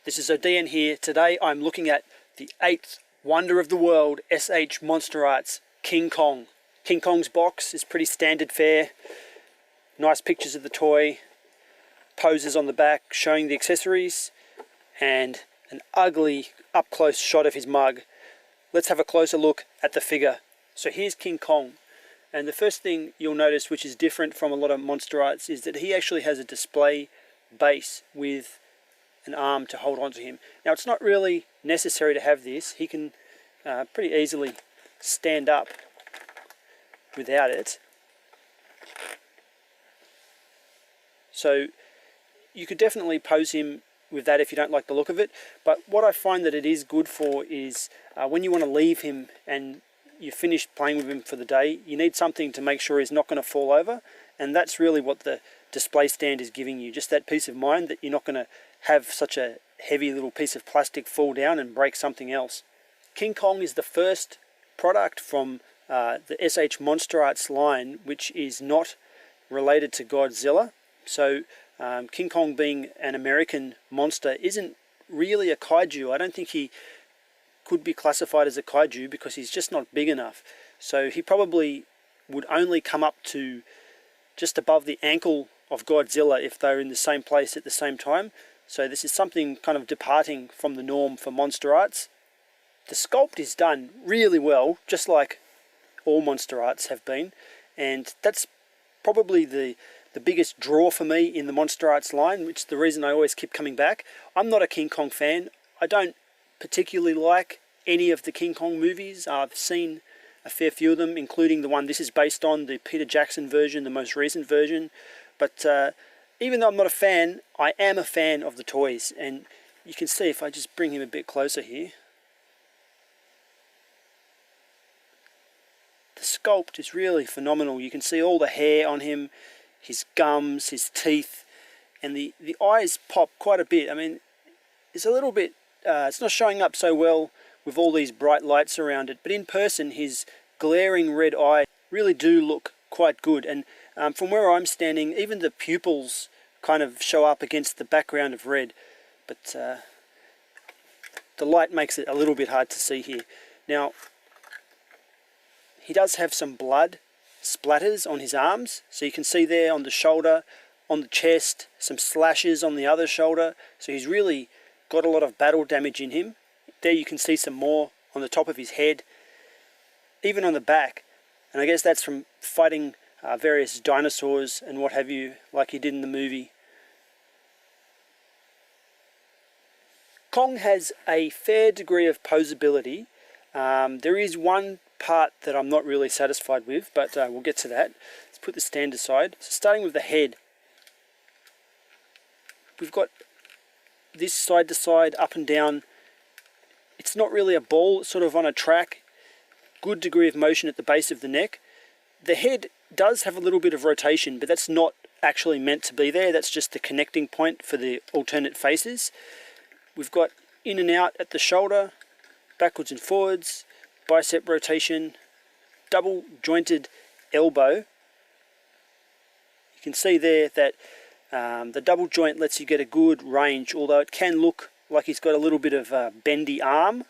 This is Odeean here. Today I'm looking at the 8th wonder of the world, S.H.Monsterarts, King Kong. King Kong's box is pretty standard fare. Nice pictures of the toy, poses on the back showing the accessories, and an ugly up-close shot of his mug. Let's have a closer look at the figure. So here's King Kong. And the first thing you'll notice, which is different from a lot of Monsterarts, is that he actually has a display base with an arm to hold onto him. Now it's not really necessary to have this. He can pretty easily stand up without it. So you could definitely pose him with that if you don't like the look of it. But what I find that it is good for is when you want to leave him and you finish playing with him for the day, you need something to make sure he's not going to fall over. And that's really what the display stand is giving you. Just that peace of mind that you're not going to have such a heavy little piece of plastic fall down and break something else. King Kong is the first product from the S.H.Monsterarts line which is not related to Godzilla. So King Kong, being an American monster, isn't really a kaiju. I don't think he could be classified as a kaiju because he's just not big enough. So he probably would only come up to just above the ankle of Godzilla if they're in the same place at the same time. So this is something kind of departing from the norm for Monsterarts. The sculpt is done really well, just like all Monsterarts have been, and that's probably the biggest draw for me in the Monsterarts line, which is the reason I always keep coming back. I'm not a King Kong fan. I don't particularly like any of the King Kong movies. I've seen a fair few of them, including the one this is based on, the Peter Jackson version, the most recent version. But even though I'm not a fan, I am a fan of the toys. And you can see if I just bring him a bit closer here. The sculpt is really phenomenal. You can see all the hair on him, his gums, his teeth, and the eyes pop quite a bit. I mean, it's a little bit, it's not showing up so well with all these bright lights around it, but in person his glaring red eyes really do look quite good. And from where I'm standing, even the pupils kind of show up against the background of red, but the light makes it a little bit hard to see here. Now, he does have some blood splatters on his arms, so you can see there on the shoulder, on the chest, some slashes on the other shoulder. So he's really got a lot of battle damage in him. There you can see some more on the top of his head, even on the back, and I guess that's from fighting various dinosaurs and what have you, like he did in the movie. Kong has a fair degree of posability. There is one part that I'm not really satisfied with, but we'll get to that. Let's put the stand aside. So starting with the head, we've got this side to side, up and down. It's not really a ball, it's sort of on a track. Good degree of motion at the base of the neck. The head does have a little bit of rotation, but that's not actually meant to be there. That's just the connecting point for the alternate faces. We've got in and out at the shoulder, backwards and forwards, bicep rotation, double jointed elbow. You can see there that the double joint lets you get a good range, although it can look like he's got a little bit of a bendy arm.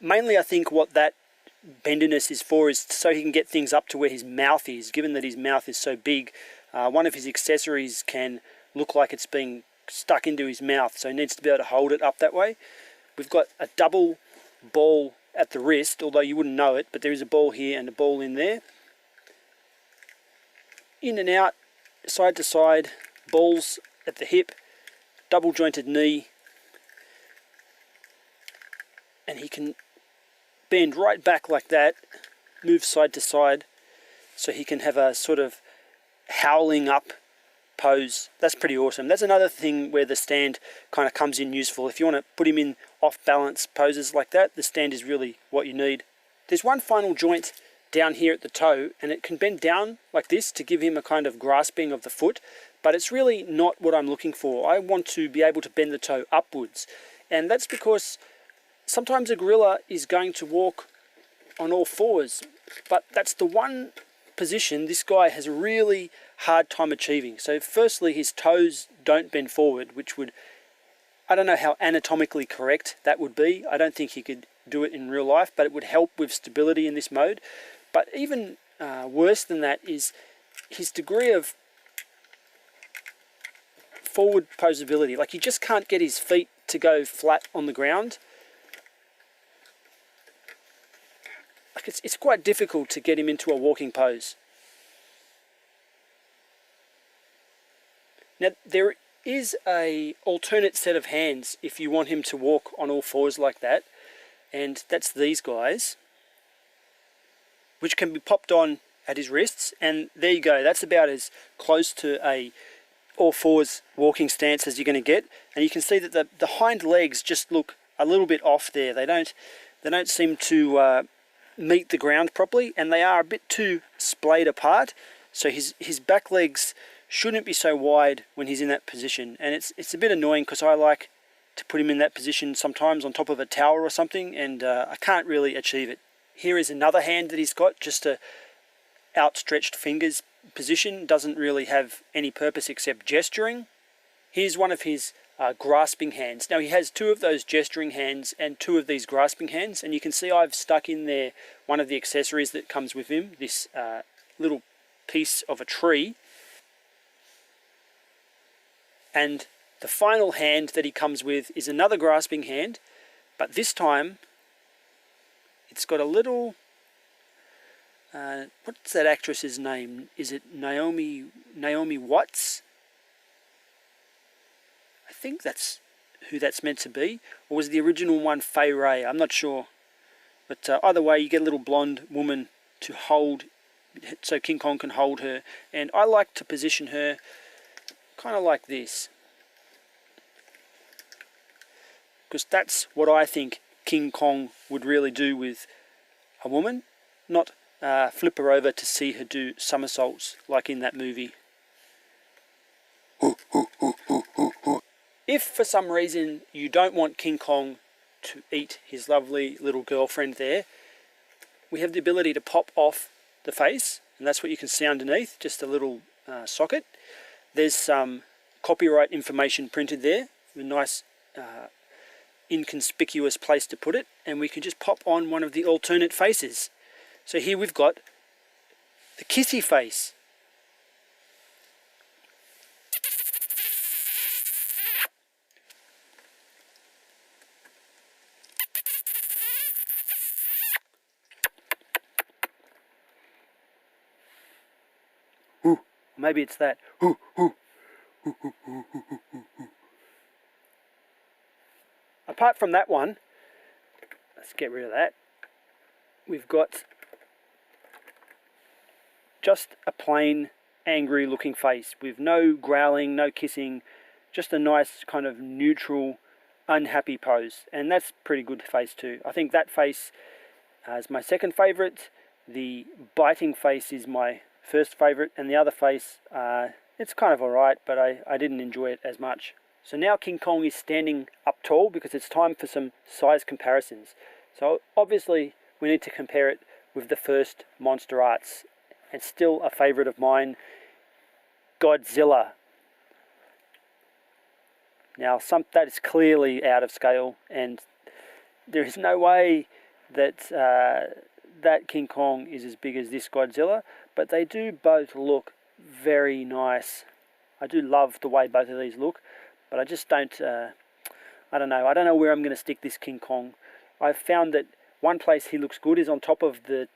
Mainly I think what that bendiness is for is so he can get things up to where his mouth is. Given that his mouth is so big, one of his accessories can look like it's being stuck into his mouth, so he needs to be able to hold it up that way. We've got a double ball at the wrist, although you wouldn't know it, but there is a ball here and a ball in there. In and out, side to side, balls at the hip, double jointed knee, and he can bend right back like that, move side to side, so he can have a sort of howling up pose. That's pretty awesome. That's another thing where the stand kind of comes in useful. If you want to put him in off balance poses like that, the stand is really what you need. There's one final joint down here at the toe, and it can bend down like this to give him a kind of grasping of the foot, but it's really not what I'm looking for. I want to be able to bend the toe upwards, and that's because sometimes a gorilla is going to walk on all fours, but that's the one position this guy has a really hard time achieving. So firstly, his toes don't bend forward, which would I don't know how anatomically correct that would be. I don't think he could do it in real life, but it would help with stability in this mode. But even worse than that is his degree of forward posability. Like, he just can't get his feet to go flat on the ground. Like, it's quite difficult to get him into a walking pose. Now, there is a alternate set of hands if you want him to walk on all fours like that, and that's these guys, which can be popped on at his wrists, and there you go. That's about as close to a all fours walking stance as you're going to get, and you can see that the hind legs just look a little bit off there. They don't seem to meet the ground properly, and they are a bit too splayed apart, so his back legs shouldn't be so wide when he's in that position. And it's a bit annoying because I like to put him in that position sometimes on top of a tower or something, and I can't really achieve it. Here is another hand that he's got, just a outstretched fingers position. Doesn't really have any purpose except gesturing. Here's one of his grasping hands. Now, he has two of those gesturing hands and two of these grasping hands, and you can see I've stuck in there one of the accessories that comes with him, this little piece of a tree. And the final hand that he comes with is another grasping hand, but this time it's got a little, what's that actress's name? Is it Naomi Watts? I think that's who that's meant to be. Or was the original one Fay Ray? I'm not sure. But either way, you get a little blonde woman to hold, so King Kong can hold her. And I like to position her kind of like this, because that's what I think King Kong would really do with a woman, not flip her over to see her do somersaults like in that movie. If for some reason you don't want King Kong to eat his lovely little girlfriend there, we have the ability to pop off the face, and that's what you can see underneath, just a little socket. There's some copyright information printed there, a nice inconspicuous place to put it, and we can just pop on one of the alternate faces. So here we've got the kissy face. Maybe it's that. Apart from that one, let's get rid of that. We've got just a plain angry looking face with no growling, no kissing, just a nice kind of neutral, unhappy pose. And that's pretty good face too. I think that face is my second favourite. The biting face is my first favourite, and the other face, it's kind of alright, but I didn't enjoy it as much. So now King Kong is standing up tall because it's time for some size comparisons. So obviously we need to compare it with the first Monsterarts. It's still a favourite of mine, Godzilla. Now that is clearly out of scale, and there is no way that that King Kong is as big as this Godzilla, but they do both look very nice. I do love the way both of these look, but I just don't, I don't know where I'm going to stick this King Kong. I've found that one place he looks good is on top of the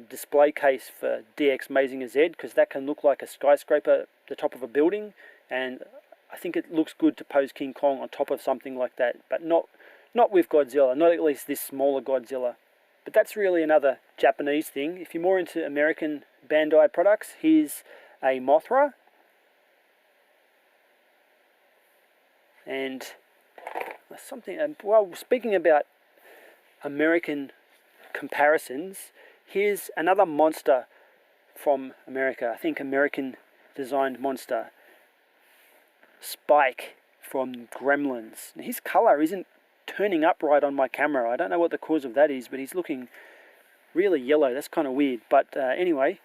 display case for DX Mazinger Z, because that can look like a skyscraper, the top of a building, and I think it looks good to pose King Kong on top of something like that, but not with Godzilla, not at least this smaller Godzilla. But that's really another Japanese thing. If you're more into American Bandai products, here's a Mothra. And something, well, speaking about American comparisons, here's another monster from America. I think American designed monster. Spike from Gremlins. Now, his colour isn't turning up right on my camera. I don't know what the cause of that is, but he's looking really yellow. That's kind of weird. But anyway,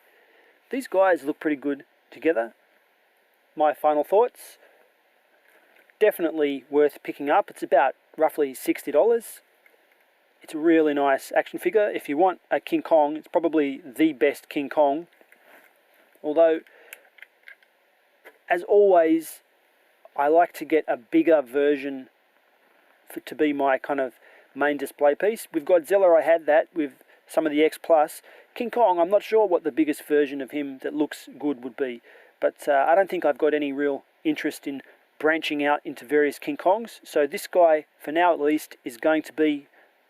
these guys look pretty good together. My final thoughts: definitely worth picking up. It's about roughly $60. It's a really nice action figure. If you want a King Kong, it's probably the best King Kong. Although, as always, I like to get a bigger version to be my kind of main display piece. With Godzilla I had that with some of the X Plus. King Kong, I'm not sure what the biggest version of him that looks good would be, but I don't think I've got any real interest in branching out into various King Kongs, so this guy, for now at least, is going to be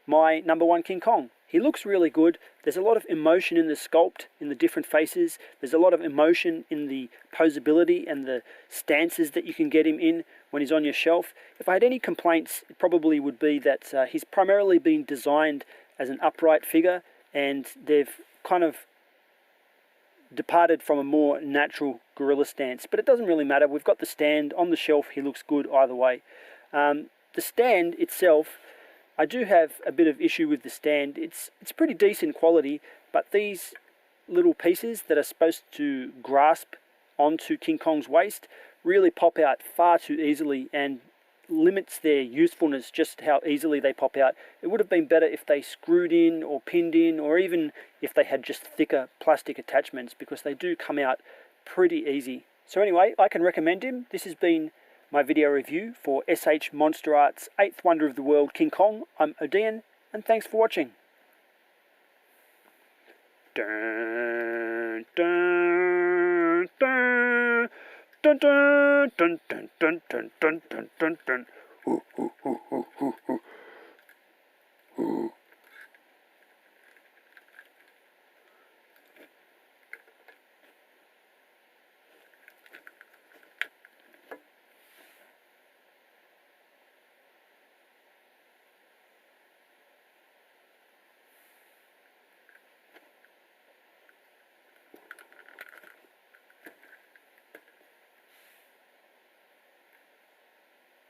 my #1 King Kong. He looks really good. There's a lot of emotion in the sculpt, in the different faces. There's a lot of emotion in the posability and the stances that you can get him in when he's on your shelf. If I had any complaints, it probably would be that he's primarily been designed as an upright figure, and they've kind of departed from a more natural gorilla stance. But it doesn't really matter. We've got the stand on the shelf. He looks good either way. The stand itself, I do have a bit of issue with the stand. It's pretty decent quality, but these little pieces that are supposed to grasp onto King Kong's waist really pop out far too easily and limits their usefulness just how easily they pop out. It would have been better if they screwed in or pinned in, or even if they had just thicker plastic attachments, because they do come out pretty easy. So anyway, I can recommend him. This has been my video review for S.H.Monsterarts' 8th Wonder of the World King Kong. I'm odeean, and thanks for watching. Dun, dun, dun, dun, dun, dun, dun, dun, dun, dun, dun, dun. Ooh, ooh, ooh, ooh, ooh, ooh.